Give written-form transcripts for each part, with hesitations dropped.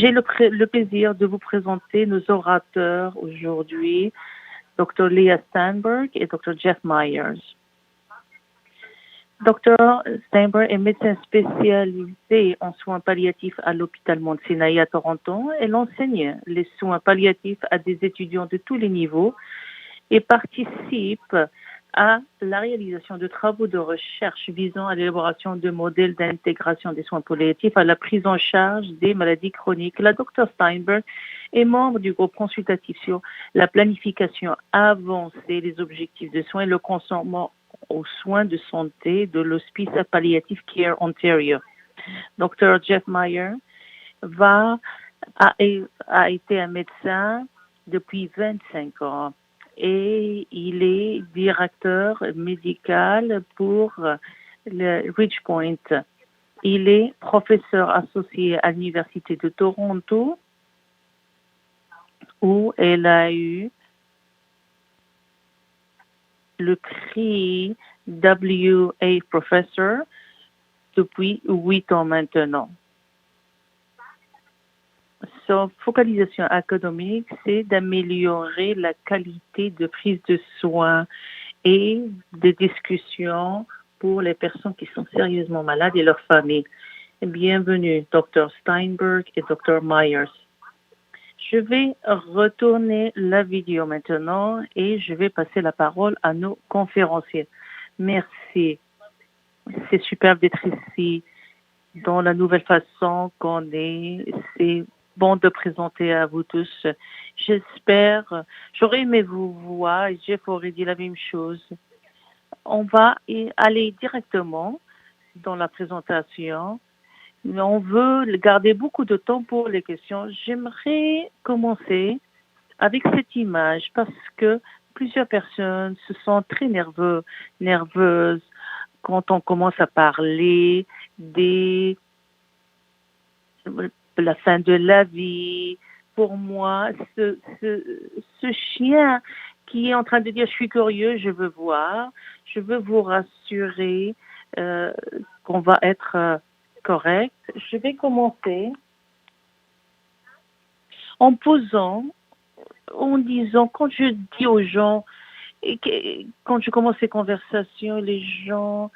J'ai le plaisir de vous présenter nos orateurs aujourd'hui, Dr. Leah Steinberg et Dr. Jeff Myers. Dr. Steinberg est médecin spécialisé en soins palliatifs à l'hôpital Mount Sinai à Toronto. Elle enseigne les soins palliatifs à des étudiants de tous les niveaux et participe à la réalisation de travaux de recherche visant à l'élaboration de modèles d'intégration des soins palliatifs à la prise en charge des maladies chroniques. La Dr. Steinberg est membre du groupe consultatif sur la planification avancée des objectifs de soins et le consentement aux soins de santé de l'Hospice Palliative Care Ontario. Dr. Jeff Meyer a été un médecin depuis 25 ans et il est directeur médical pour le Ridgepoint. Il est professeur associé à l'Université de Toronto où elle a eu le prix WA Professor depuis 8 ans maintenant. Sa focalisation académique, c'est d'améliorer la qualité de prise de soins et de discussion pour les personnes qui sont sérieusement malades et leurs familles. Bienvenue, Dr. Steinberg et Dr. Myers. Je vais retourner la vidéo maintenant et je vais passer la parole à nos conférenciers. Merci. C'est superbe d'être ici dans la nouvelle façon qu'on est. C'est bon de présenter à vous tous. J'espère, j'aurais aimé vous voir, Jeff aurait dit la même chose. On va aller directement dans la présentation. On veut garder beaucoup de temps pour les questions. J'aimerais commencer avec cette image parce que plusieurs personnes se sentent très nerveuses quand on commence à parler de la fin de la vie. Pour moi, ce chien qui est en train de dire « je suis curieux, je veux voir », je veux vous rassurer qu'on va être correct. Je vais commencer en disant, quand je dis aux gens, quand je commence ces conversations, les gens,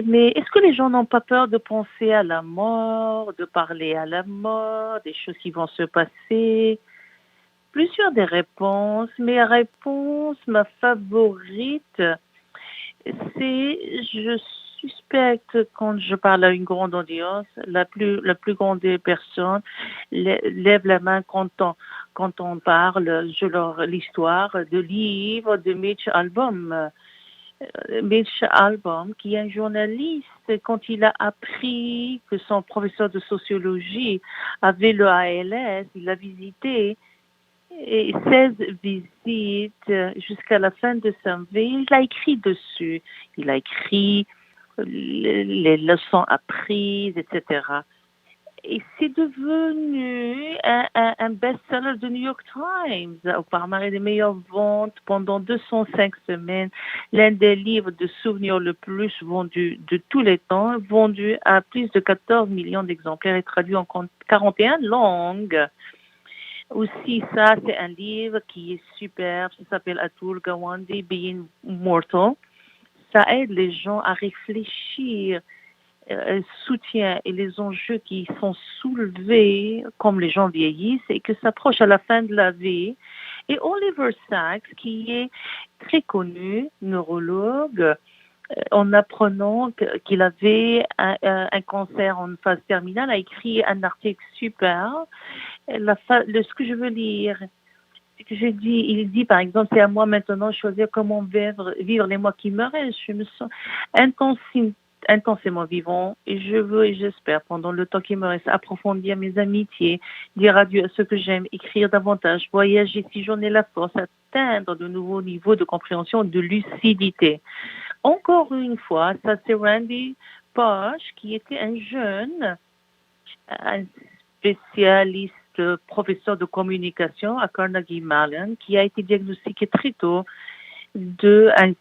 mais est-ce que les gens n'ont pas peur de penser à la mort, de parler à la mort, des choses qui vont se passer? Plusieurs des réponses. Mes réponses, ma favorite, c'est je suspecte quand je parle à une grande audience, la plus grande des personnes lève la main quand on parle, je leur l'histoire de livre de Mitch Albom. Mitch Albom, qui est un journaliste, quand il a appris que son professeur de sociologie avait le ALS, il l'a visité et 16 visites jusqu'à la fin de sa vie. Il a écrit dessus. Il a écrit les leçons apprises, etc. Et c'est devenu un best-seller de New York Times, au palmarès des meilleures ventes pendant 205 semaines. L'un des livres de souvenirs le plus vendu de tous les temps, vendu à plus de 14 millions d'exemplaires et traduit en 41 langues. Aussi, ça, c'est un livre qui est superbe. Ça s'appelle Atul Gawande, Being Mortal. Ça aide les gens à réfléchir, soutien et les enjeux qui sont soulevés comme les gens vieillissent et que s'approchent à la fin de la vie. Et Oliver Sacks, qui est très connu, neurologue, en apprenant qu'il avait un cancer en phase terminale, a écrit un article super. Ce que je veux lire, c'est que il dit par exemple, c'est à moi maintenant de choisir comment vivre les mois qui me restent. Je me sens intensément vivant et je veux et j'espère pendant le temps qui me reste approfondir mes amitiés, dire adieu à ceux que j'aime, écrire davantage, voyager si j'en ai la force, atteindre de nouveaux niveaux de compréhension, de lucidité. Encore une fois, ça c'est Randy Bosch qui était un jeune, un spécialiste professeur de communication à Carnegie Mellon qui a été diagnostiqué très tôt d'un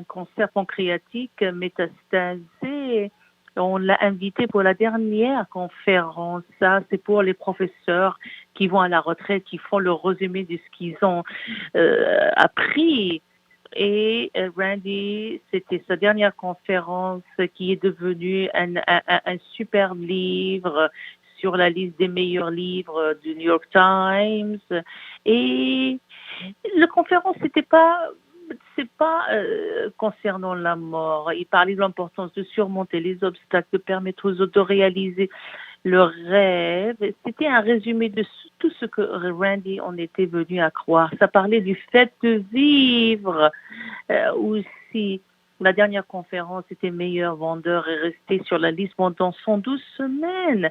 cancer pancréatique métastasé On l'a invité pour la dernière conférence. Ça, c'est pour les professeurs qui vont à la retraite, qui font le résumé de ce qu'ils ont appris. Et Randy, c'était sa dernière conférence qui est devenue un super livre sur la liste des meilleurs livres du New York Times. Et la conférence, c'est pas concernant la mort. Il parlait de l'importance de surmonter les obstacles, de permettre aux autres de réaliser le rêve. C'était un résumé de tout ce que Randy en était venu à croire. Ça parlait du fait de vivre aussi. La dernière conférence était meilleur vendeur et resté sur la liste pendant 112 semaines.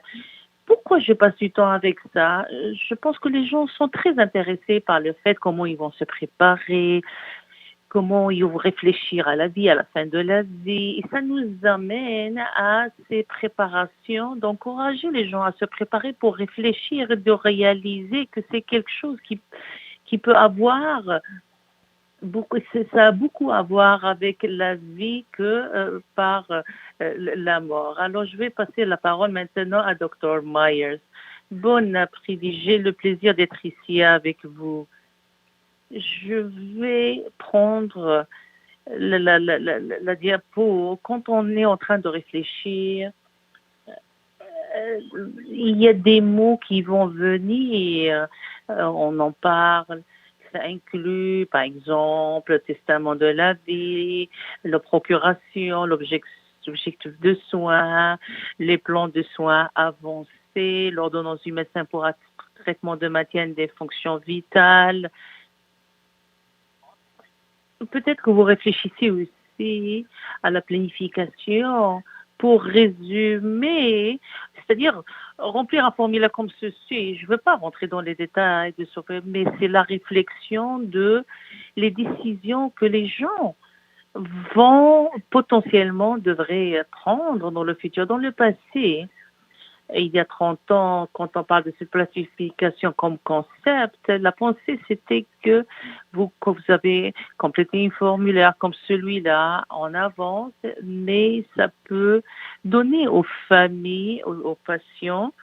Pourquoi je passe du temps avec ça? Je pense que les gens sont très intéressés par le fait comment ils vont se préparer, comment ils vont réfléchir à la vie, à la fin de la vie. Et ça nous amène à ces préparations, d'encourager les gens à se préparer pour réfléchir et de réaliser que c'est quelque chose qui peut avoir ça a beaucoup à voir avec la vie que par la mort. Alors, je vais passer la parole maintenant à Dr. Myers. Bon après-midi, j'ai le plaisir d'être ici avec vous. Je vais prendre la diapo. Quand on est en train de réfléchir, il y a des mots qui vont venir, on en parle. Ça inclut, par exemple, le testament de la vie, la procuration, l'objectif de soins, les plans de soins avancés, l'ordonnance du médecin pour un traitement de maintien des fonctions vitales. Peut-être que vous réfléchissez aussi à la planification pour résumer, c'est-à-dire remplir un formulaire comme ceci. Je ne veux pas rentrer dans les détails de ce, mais c'est la réflexion de les décisions que les gens vont potentiellement devraient prendre dans le futur, dans le passé. Et il y a 30 ans, quand on parle de cette planification comme concept, la pensée, c'était que vous avez complété un formulaire comme celui-là en avance, mais ça peut donner aux familles, aux patients,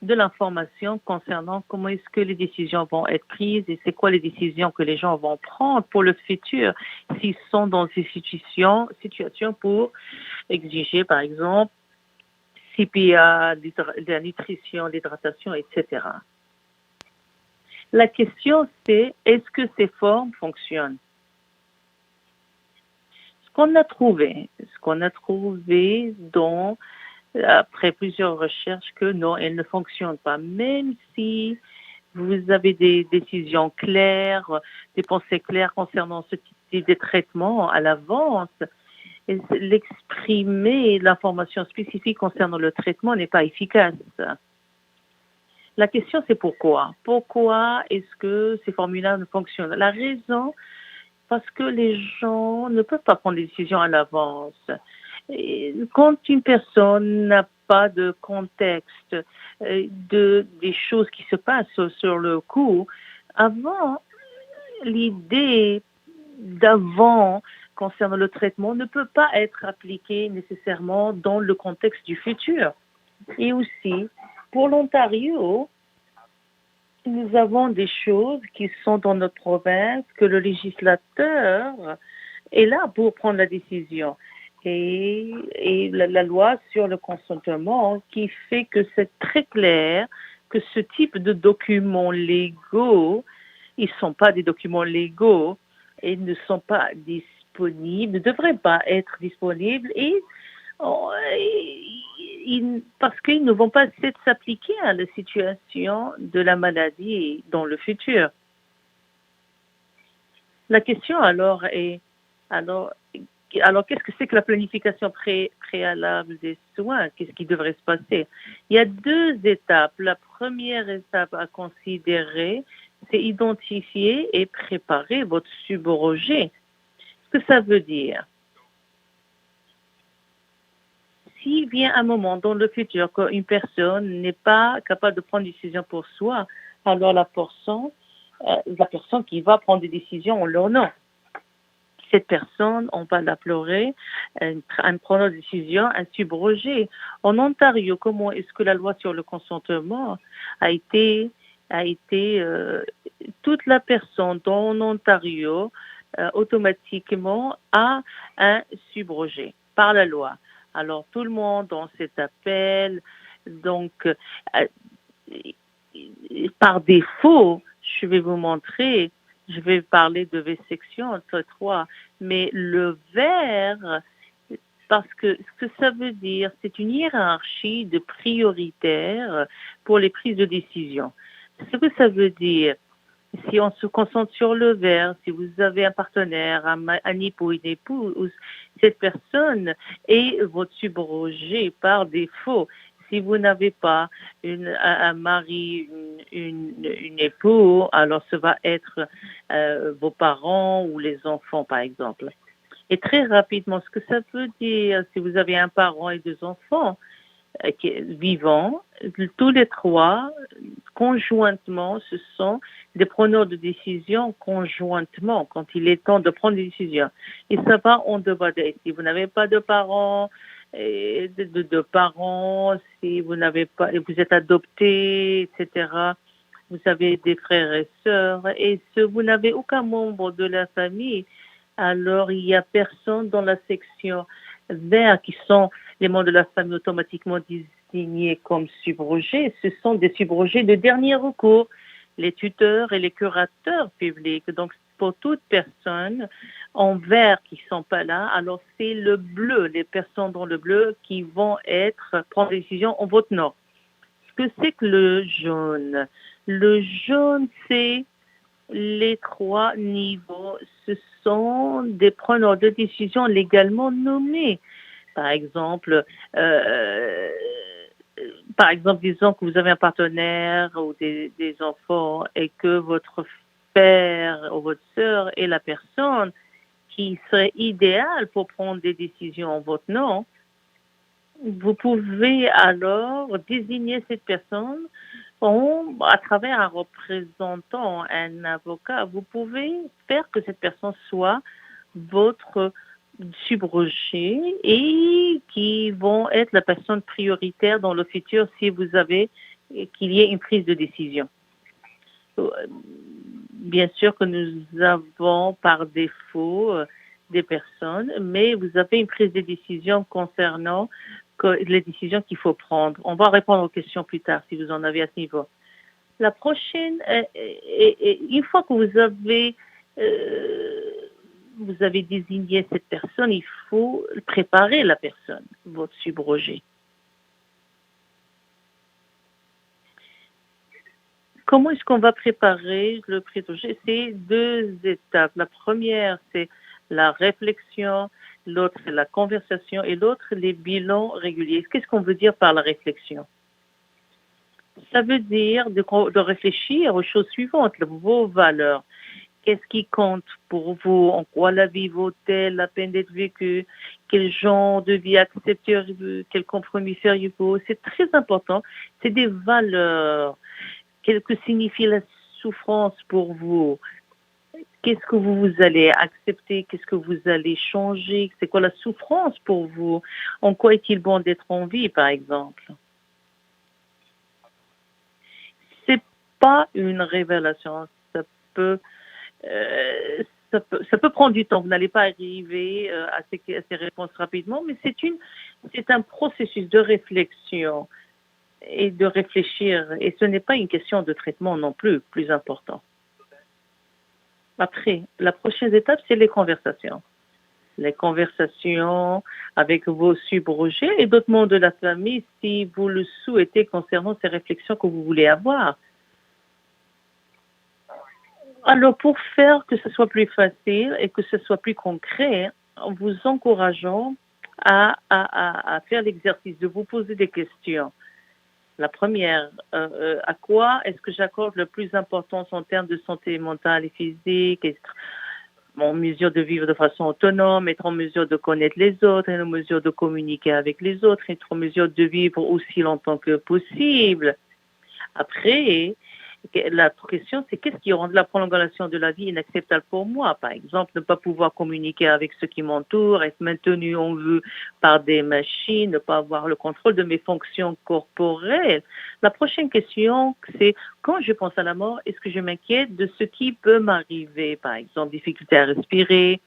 de l'information concernant comment est-ce que les décisions vont être prises et c'est quoi les décisions que les gens vont prendre pour le futur s'ils sont dans ces situations pour exiger, par exemple, CPA, de la nutrition, l'hydratation, etc. La question, c'est est-ce que ces formes fonctionnent? Ce qu'on a trouvé après plusieurs recherches, que non, elles ne fonctionnent pas, même si vous avez des décisions claires, des pensées claires concernant ce type de traitement à l'avance. L'exprimer, l'information spécifique concernant le traitement n'est pas efficace. La question, c'est pourquoi? Pourquoi est-ce que ces formulaires ne fonctionnent? La raison, parce que les gens ne peuvent pas prendre des décisions à l'avance. Quand une personne n'a pas de contexte des choses qui se passent sur le coup, avant, l'idée d'avant concernant le traitement ne peut pas être appliquée nécessairement dans le contexte du futur. Et aussi, pour l'Ontario, nous avons des choses qui sont dans notre province que le législateur est là pour prendre la décision. Et la loi sur le consentement qui fait que c'est très clair que ce type de documents légaux, ils ne sont pas des documents légaux et ne sont pas disponibles, ne devraient pas être disponibles parce qu'ils ne vont pas s'appliquer à la situation de la maladie dans le futur. La question alors est, alors qu'est-ce que c'est que la planification préalable des soins? Qu'est-ce qui devrait se passer? Il y a 2 étapes. La première étape à considérer, c'est identifier et préparer votre subrogé. Ce que ça veut dire? S'il vient un moment dans le futur qu'une personne n'est pas capable de prendre une décision pour soi, alors la personne qui va prendre des décisions en leur nom. cette personne, on va la pleurer, un preneur de décision, un subrogé. En Ontario, comment est-ce que la loi sur le consentement a été toute la personne dans Ontario automatiquement a un subrogé par la loi. Alors tout le monde dans cet appel, donc par défaut, je vais vous montrer, je vais parler de V-section 3, mais le vert, parce que ce que ça veut dire, c'est une hiérarchie de prioritaires pour les prises de décision. Ce que ça veut dire, si on se concentre sur le vert, si vous avez un partenaire, un époux, une épouse, cette personne est votre subrogé par défaut. Si vous n'avez pas un mari, une épouse, alors ce va être vos parents ou les enfants, par exemple. Et très rapidement, ce que ça veut dire, si vous avez un parent et deux enfants vivants, tous les trois, conjointement, ce sont des preneurs de décision conjointement, quand il est temps de prendre des décisions. Et ça va en devoir d'être. Si vous n'avez pas de parents, de parents, si vous n'avez pas, vous êtes adopté, etc., vous avez des frères et sœurs, et si vous n'avez aucun membre de la famille, alors il n'y a personne dans la section vert qui sont les membres de la famille automatiquement désignés comme subrogés. Ce sont des subrogés de dernier recours, les tuteurs et les curateurs publics. Donc, pour toute personne en vert qui ne sont pas là, alors c'est le bleu, les personnes dans le bleu qui vont prendre des décisions en votre nom. Ce que c'est que le jaune? Le jaune, c'est les trois niveaux. Ce sont des preneurs de décision légalement nommés. Par exemple, disons que vous avez un partenaire ou des enfants et que votre père ou votre sœur est la personne qui serait idéale pour prendre des décisions en votre nom. Vous pouvez alors désigner cette personne à travers un représentant, un avocat. Vous pouvez faire que cette personne soit votre subrogé et qui vont être la personne prioritaire dans le futur si vous avez qu'il y ait une prise de décision. Bien sûr que nous avons par défaut des personnes, mais vous avez une prise de décision concernant les décisions qu'il faut prendre. On va répondre aux questions plus tard si vous en avez à ce niveau. La prochaine, une fois que vous avez désigné cette personne, il faut préparer la personne, votre subrogé. Comment est-ce qu'on va préparer le subrogé? C'est deux étapes. La première, c'est la réflexion, l'autre, c'est la conversation, et l'autre, les bilans réguliers. Qu'est-ce qu'on veut dire par la réflexion? Ça veut dire de réfléchir aux choses suivantes, vos valeurs. Qu'est-ce qui compte pour vous? En quoi la vie vaut-elle la peine d'être vécue? Quel genre de vie accepteriez-vous? Quel compromis feriez-vous? C'est très important. C'est des valeurs. Qu'est-ce que signifie la souffrance pour vous? Qu'est-ce que vous allez accepter? Qu'est-ce que vous allez changer? C'est quoi la souffrance pour vous? En quoi est-il bon d'être en vie, par exemple? C'est pas une révélation. Ça peut prendre du temps. Vous n'allez pas arriver à ces réponses rapidement, mais c'est un processus de réflexion et de réfléchir. Et ce n'est pas une question de traitement non plus important. Après, la prochaine étape, c'est les conversations. Les conversations avec vos subrogés et d'autres membres de la famille si vous le souhaitez concernant ces réflexions que vous voulez avoir. Alors, pour faire que ce soit plus facile et que ce soit plus concret, en vous encourageant à faire l'exercice de vous poser des questions. La première, à quoi est-ce que j'accorde le plus d'importance en termes de santé mentale et physique, être en mesure de vivre de façon autonome, être en mesure de connaître les autres, être en mesure de communiquer avec les autres, être en mesure de vivre aussi longtemps que possible. Après, La question, c'est qu'est-ce qui rend la prolongation de la vie inacceptable pour moi? Par exemple, ne pas pouvoir communiquer avec ceux qui m'entourent, être maintenu en vue par des machines, ne pas avoir le contrôle de mes fonctions corporelles. La prochaine question, c'est quand je pense à la mort, est-ce que je m'inquiète de ce qui peut m'arriver? Par exemple, difficulté à respirer,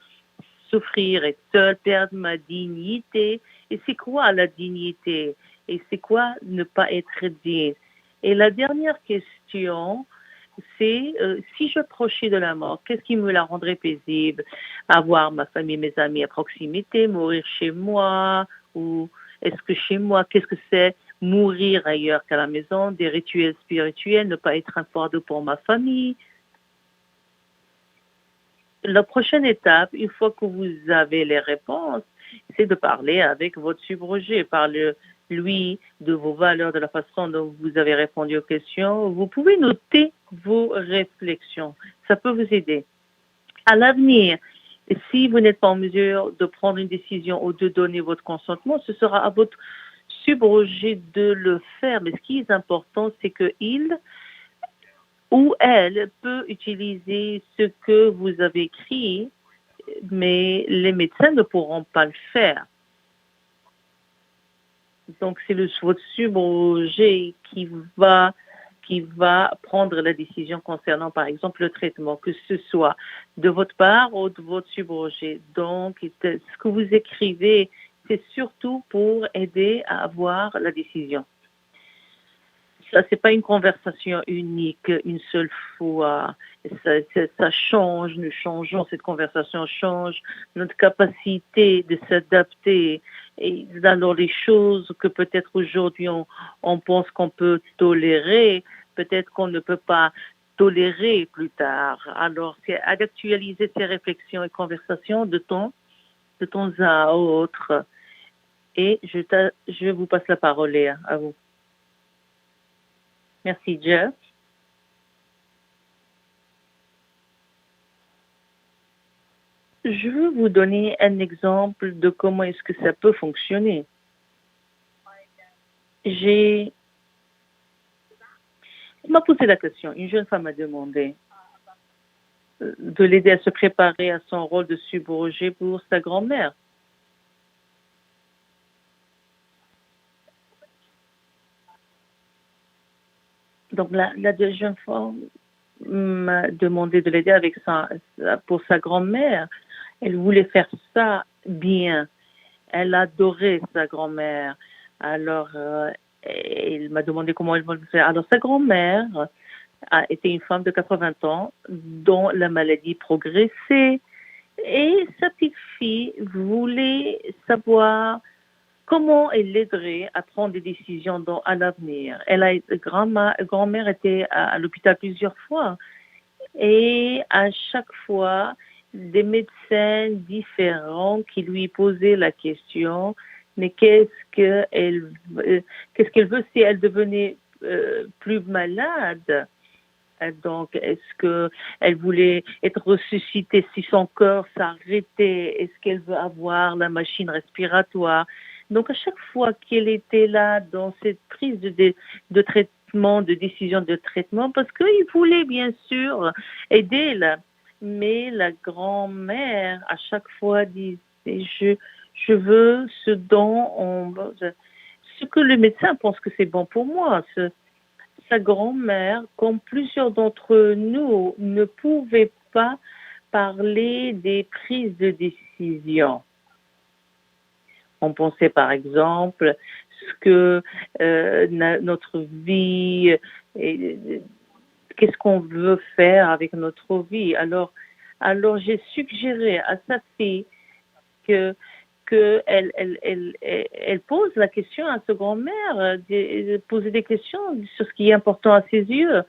souffrir, être seul, perdre ma dignité. Et c'est quoi la dignité? Et c'est quoi ne pas être digne? Et la dernière question, c'est si je prochais de la mort, qu'est-ce qui me la rendrait paisible? Avoir ma famille, mes amis à proximité, mourir chez moi, ou est-ce que chez moi, qu'est-ce que c'est mourir ailleurs qu'à la maison, des rituels spirituels, ne pas être un fardeau pour ma famille? La prochaine étape, une fois que vous avez les réponses, c'est de parler avec votre subrogé, parler-lui de vos valeurs, de la façon dont vous avez répondu aux questions. Vous pouvez noter vos réflexions. Ça peut vous aider. À l'avenir, si vous n'êtes pas en mesure de prendre une décision ou de donner votre consentement, ce sera à votre subrogé de le faire. Mais ce qui est important, c'est qu'il ou elle peut utiliser ce que vous avez écrit, mais les médecins ne pourront pas le faire. Donc, c'est votre subrogé qui va prendre la décision concernant, par exemple, le traitement, que ce soit de votre part ou de votre subrogé. Donc, ce que vous écrivez, c'est surtout pour aider à avoir la décision. Ça, c'est pas une conversation unique, une seule fois. Ça change, nous changeons, cette conversation change, notre capacité de s'adapter. Et alors, les choses que peut-être aujourd'hui on pense qu'on peut tolérer, peut-être qu'on ne peut pas tolérer plus tard. Alors, c'est d'actualiser ces réflexions et conversations de temps à autre. Et je vous passe la parole, Léa, à vous. Merci, Jeff. Je veux vous donner un exemple de comment est-ce que ça peut fonctionner. On m'a posé la question, une jeune femme m'a demandé de l'aider à se préparer à son rôle de subrogé pour sa grand-mère. Donc la jeune femme m'a demandé de l'aider pour sa grand-mère. Elle voulait faire ça bien. Elle adorait sa grand-mère. Alors, elle m'a demandé comment elle voulait le faire. Alors, sa grand-mère a été une femme de 80 ans dont la maladie progressait et sa petite fille voulait savoir comment elle l'aiderait à prendre des décisions à l'avenir. Grand-mère était à l'hôpital plusieurs fois et à chaque fois, des médecins différents qui lui posaient la question, mais qu'est-ce qu'elle veut si elle devenait plus malade? Donc, est-ce qu'elle voulait être ressuscitée si son cœur s'arrêtait? Est-ce qu'elle veut avoir la machine respiratoire? Donc, à chaque fois qu'elle était là dans cette prise de traitement, de décision de traitement, parce qu'il voulait bien sûr aider mais la grand-mère, à chaque fois, disait, je veux ce que le médecin pense que c'est bon pour moi. Sa grand-mère, comme plusieurs d'entre nous, ne pouvait pas parler des prises de décision. On pensait par exemple ce que notre vie, qu'est-ce qu'on veut faire avec notre vie. Alors j'ai suggéré à sa fille qu'elle pose la question à sa grand-mère, de poser des questions sur ce qui est important à ses yeux.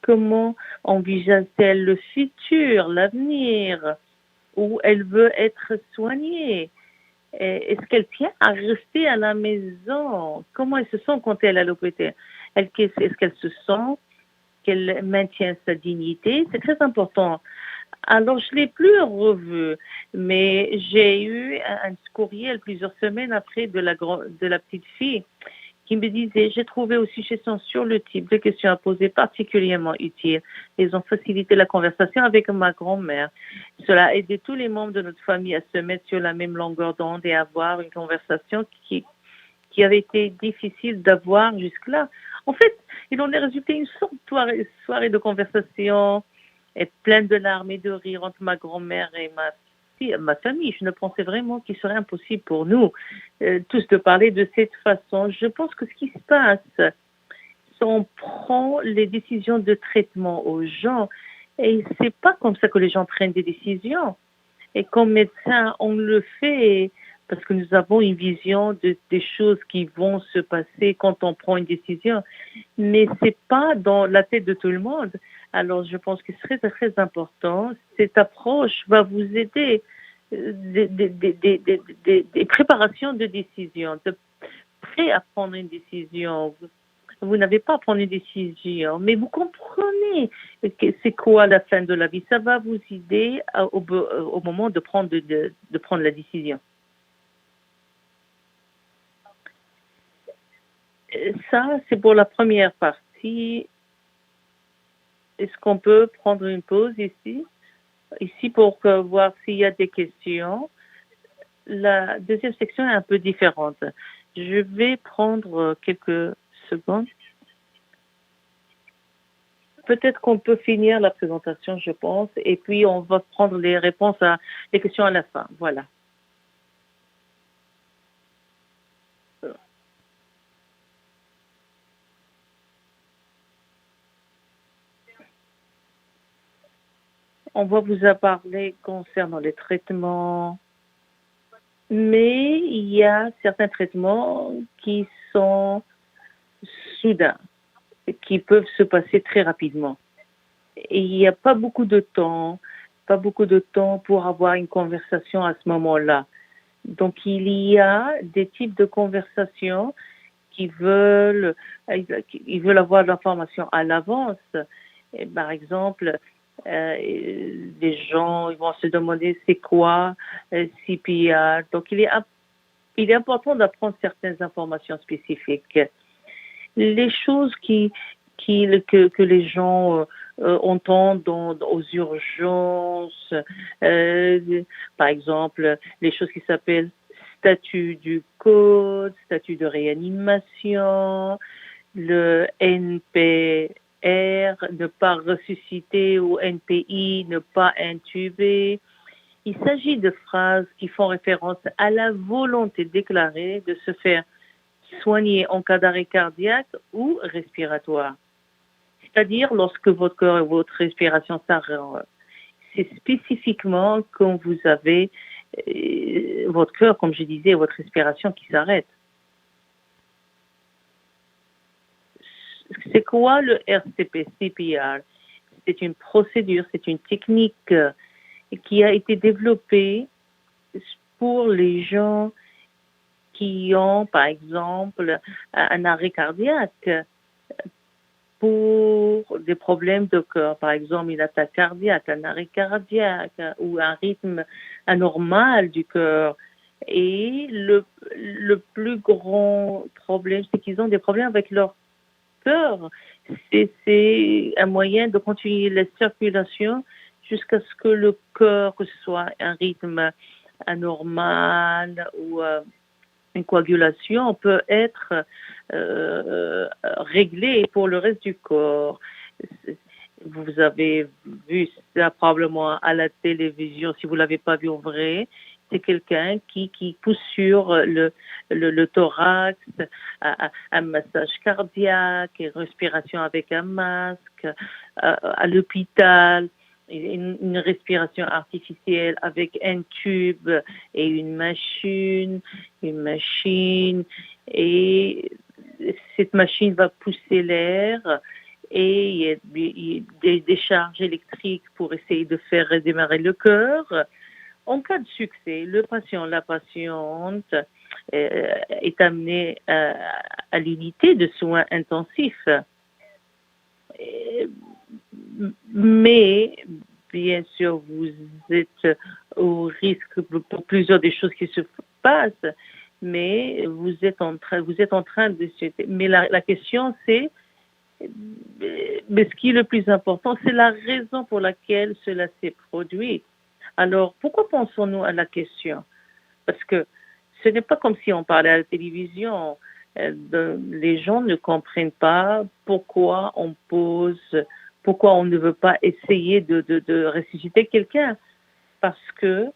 Comment envisage-t-elle le futur, l'avenir, où elle veut être soignée? Est-ce qu'elle tient à rester à la maison? Comment elle se sent quand elle est à l'hôpital? Est-ce qu'elle se sent qu'elle maintient sa dignité? C'est très important. Alors, je ne l'ai plus revu, mais j'ai eu un courriel plusieurs semaines après de la petite fille qui me disait, j'ai trouvé aussi chez son sur le type de questions à poser particulièrement utiles. Ils ont facilité la conversation avec ma grand-mère. Cela a aidé tous les membres de notre famille à se mettre sur la même longueur d'onde et à avoir une conversation qui avait été difficile d'avoir jusque-là. En fait, il en est résulté une sorte de soirée de conversation et pleine de larmes et de rires entre ma grand-mère et ma famille. Je ne pensais vraiment qu'il serait impossible pour nous tous de parler de cette façon. Je pense que ce qui se passe, c'est qu'on prend les décisions de traitement aux gens et c'est pas comme ça que les gens prennent des décisions. Et comme médecin, on le fait parce que nous avons une vision des choses qui vont se passer quand on prend une décision. Mais c'est pas dans la tête de tout le monde. Alors, je pense que c'est très, très important. Cette approche va vous aider des préparations de décision, de prêt à prendre une décision. Vous n'avez pas à prendre une décision, mais vous comprenez c'est quoi la fin de la vie. Ça va vous aider au moment de prendre la décision. Ça, c'est pour la première partie. Est-ce qu'on peut prendre une pause ici pour voir s'il y a des questions? La deuxième section est un peu différente. Je vais prendre quelques secondes. Peut-être qu'on peut finir la présentation, je pense, et puis on va prendre les réponses à les questions à la fin. Voilà. On va vous en parler concernant les traitements, mais il y a certains traitements qui sont soudains, qui peuvent se passer très rapidement. Et il n'y a pas beaucoup de temps pour avoir une conversation à ce moment-là. Donc, il y a des types de conversations qui veulent avoir l'information à l'avance. Et par exemple, les gens ils vont se demander c'est quoi CPR. Donc, il est important d'apprendre certaines informations spécifiques. Les choses que les gens entendent aux urgences, par exemple, les choses qui s'appellent statut du code, statut de réanimation, le NPR, ne pas ressusciter, ou NPI, ne pas intuber. Il s'agit de phrases qui font référence à la volonté déclarée de se faire soigner en cas d'arrêt cardiaque ou respiratoire. C'est-à-dire lorsque votre cœur et votre respiration s'arrêtent. C'est spécifiquement quand vous avez votre cœur, comme je disais, votre respiration qui s'arrête. C'est quoi le RCP, CPR? C'est une procédure, c'est une technique qui a été développée pour les gens qui ont, par exemple, un arrêt cardiaque, pour des problèmes de cœur, par exemple une attaque cardiaque, un arrêt cardiaque ou un rythme anormal du cœur. Et le plus grand problème, c'est qu'ils ont des problèmes avec leur cœur. C'est un moyen de continuer la circulation jusqu'à ce que le cœur, que ce soit un rythme anormal ou une coagulation, peut être réglée pour le reste du corps. Vous avez vu ça probablement à la télévision, si vous ne l'avez pas vu en vrai. C'est quelqu'un qui pousse sur le thorax, un massage cardiaque, une respiration avec un masque, à l'hôpital, une respiration artificielle avec un tube et une machine, et cette machine va pousser l'air et il y a des décharges électriques pour essayer de faire redémarrer le cœur. En cas de succès, le patient, la patiente est amené à l'unité de soins intensifs. Mais, bien sûr, vous êtes au risque pour plusieurs des choses qui se passent, mais vous êtes en train de... Mais la question, c'est, mais ce qui est le plus important, c'est la raison pour laquelle cela s'est produit. Alors, pourquoi pensons-nous à la question? Parce que ce n'est pas comme si on parlait à la télévision. Les gens ne comprennent pas pourquoi on ne veut pas essayer de ressusciter quelqu'un. Parce que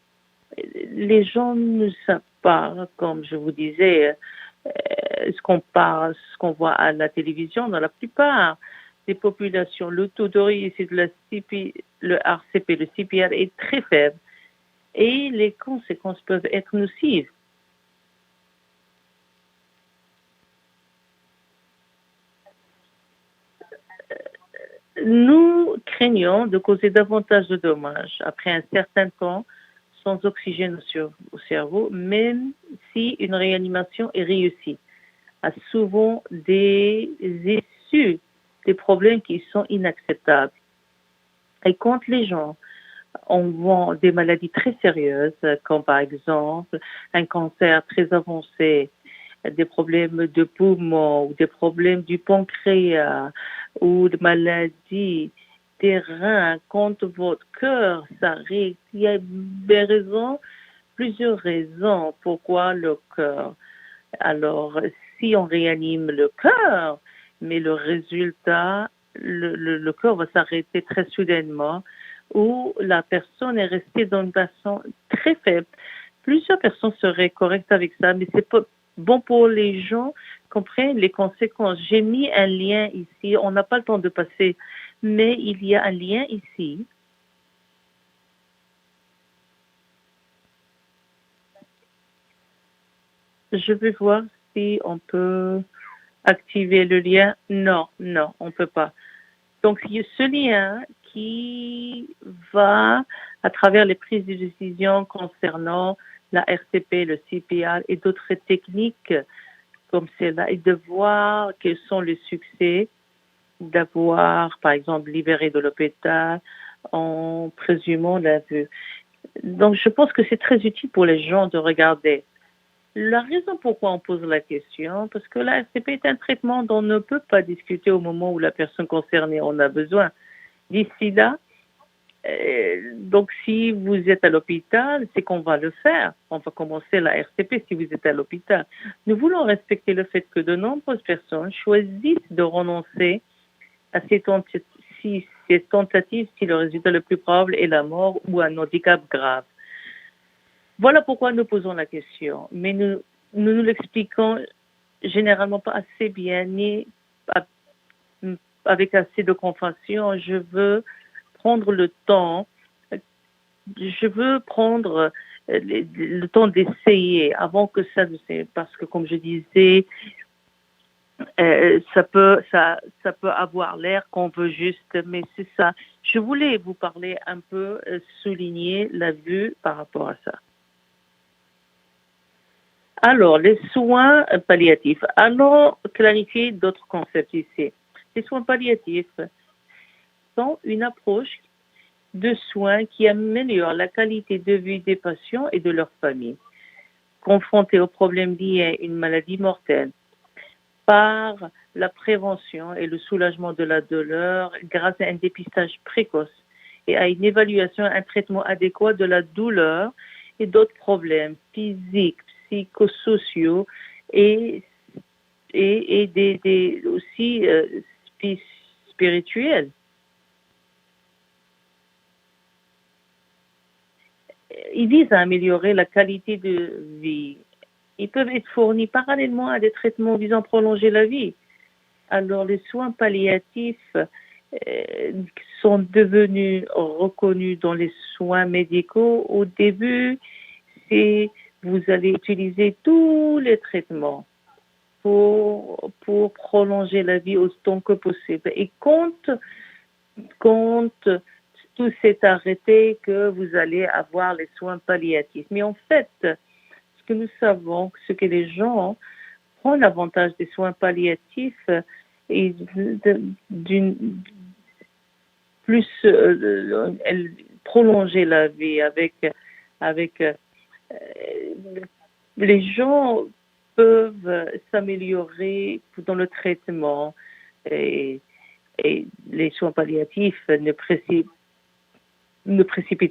les gens ne savent pas, comme je vous disais, ce qu'on voit à la télévision dans la plupart des populations. Le taux de réussite de le RCP, le CPR est très faible et les conséquences peuvent être nocives. Nous craignons de causer davantage de dommages après un certain temps sans oxygène au cerveau, même si une réanimation est réussie, a souvent des issues, des problèmes qui sont inacceptables. Et quand les gens ont des maladies très sérieuses, comme par exemple un cancer très avancé, des problèmes de poumons ou des problèmes du pancréas ou de maladies des reins, quand votre cœur s'arrête, il y a plusieurs raisons pourquoi le cœur. Alors, si on réanime le cœur, mais le résultat, le cœur va s'arrêter très soudainement, ou la personne est restée dans une façon très faible. Plusieurs personnes seraient correctes avec ça, mais c'est pas bon pour les gens comprennent les conséquences. J'ai mis un lien ici, on n'a pas le temps de passer, mais il y a un lien ici. Je vais voir si on peut activer le lien. Non, on ne peut pas. Donc, il y a ce lien qui va, à travers les prises de décision concernant la RCP, le CPR et d'autres techniques comme celle-là, et de voir quels sont les succès d'avoir, par exemple, libéré de l'hôpital en présumant la vue. Donc, je pense que c'est très utile pour les gens de regarder. La raison pourquoi on pose la question, parce que la RCP est un traitement dont on ne peut pas discuter au moment où la personne concernée en a besoin. D'ici là, donc si vous êtes à l'hôpital, c'est qu'on va le faire. On va commencer la RCP si vous êtes à l'hôpital. Nous voulons respecter le fait que de nombreuses personnes choisissent de renoncer à ces tentatives si le résultat le plus probable est la mort ou un handicap grave. Voilà pourquoi nous posons la question. Mais nous l'expliquons généralement pas assez bien, ni avec assez de compassion. Je veux prendre le temps, le temps d'essayer avant que ça ne se... Parce que comme je disais, ça peut avoir l'air qu'on veut juste, mais c'est ça. Je voulais vous parler un peu, souligner la vue par rapport à ça. Alors, les soins palliatifs. Allons clarifier d'autres concepts ici. Les soins palliatifs sont une approche de soins qui améliore la qualité de vie des patients et de leurs familles, confrontés aux problèmes liés à une maladie mortelle, par la prévention et le soulagement de la douleur grâce à un dépistage précoce et à une évaluation et un traitement adéquat de la douleur et d'autres problèmes physiques, psychosociaux et aussi spirituels. Ils visent à améliorer la qualité de vie. Ils peuvent être fournis parallèlement à des traitements visant à prolonger la vie. Alors, les soins palliatifs sont devenus reconnus dans les soins médicaux. Au début, vous allez utiliser tous les traitements pour prolonger la vie autant que possible. Et quand tout s'est arrêté, que vous allez avoir les soins palliatifs. Mais en fait, ce que nous savons, ce que les gens prennent l'avantage des soins palliatifs et prolonger la vie avec les gens peuvent s'améliorer dans le traitement et, et les soins palliatifs ne précipitent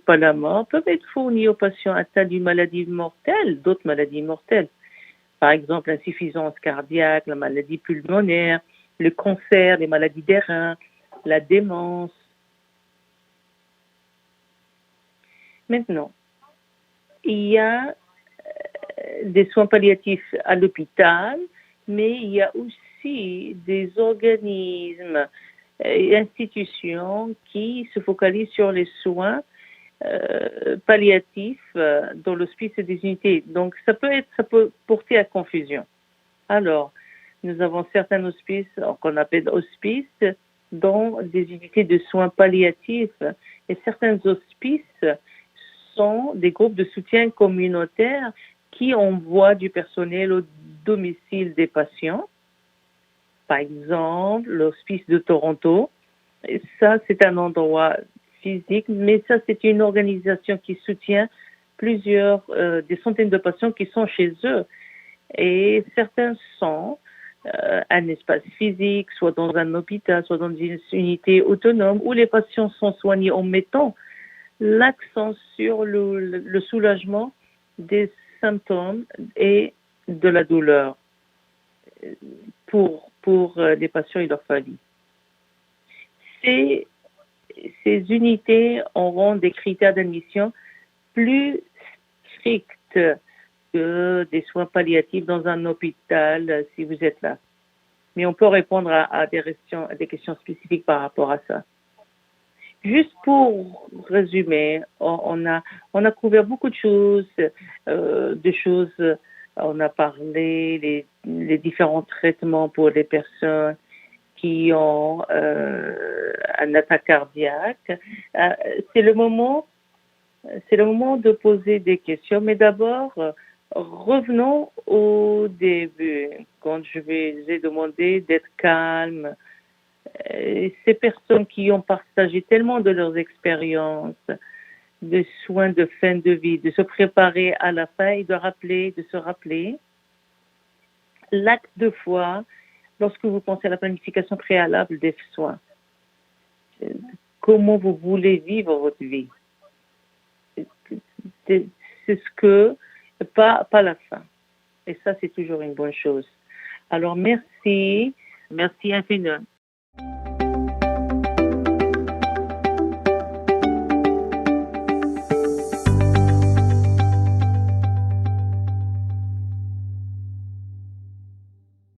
pas la mort, peuvent être fournis aux patients atteints d'une maladie mortelle, d'autres maladies mortelles. Par exemple, l'insuffisance cardiaque, la maladie pulmonaire, le cancer, les maladies des reins, la démence. Maintenant, il y a des soins palliatifs à l'hôpital, mais il y a aussi des organismes et institutions qui se focalisent sur les soins palliatifs dans l'hospice et des unités. Donc, ça peut porter à confusion. Alors, nous avons certains hospices qu'on appelle hospices dans des unités de soins palliatifs et certains hospices sont des groupes de soutien communautaire qui envoient du personnel au domicile des patients. Par exemple, l'hospice de Toronto, et ça c'est un endroit physique, mais ça c'est une organisation qui soutient des centaines de patients qui sont chez eux. Et certains sont un espace physique, soit dans un hôpital, soit dans une unité autonome, où les patients sont soignés en mettant l'accent sur le soulagement des symptômes et de la douleur pour les patients et leurs familles. Ces unités auront des critères d'admission plus stricts que des soins palliatifs dans un hôpital si vous êtes là. Mais on peut répondre à des questions spécifiques par rapport à ça. Juste pour résumer, on a couvert beaucoup de choses, on a parlé les différents traitements pour les personnes qui ont un attaque cardiaque. C'est le moment de poser des questions, mais d'abord, revenons au début, quand je vous ai demandé d'être calme. Ces personnes qui ont partagé tellement de leurs expériences, de soins de fin de vie, de se préparer à la fin et de se rappeler l'acte de foi lorsque vous pensez à la planification préalable des soins. Comment vous voulez vivre votre vie. C'est ce que, pas la fin. Et ça, c'est toujours une bonne chose. Alors, merci infiniment.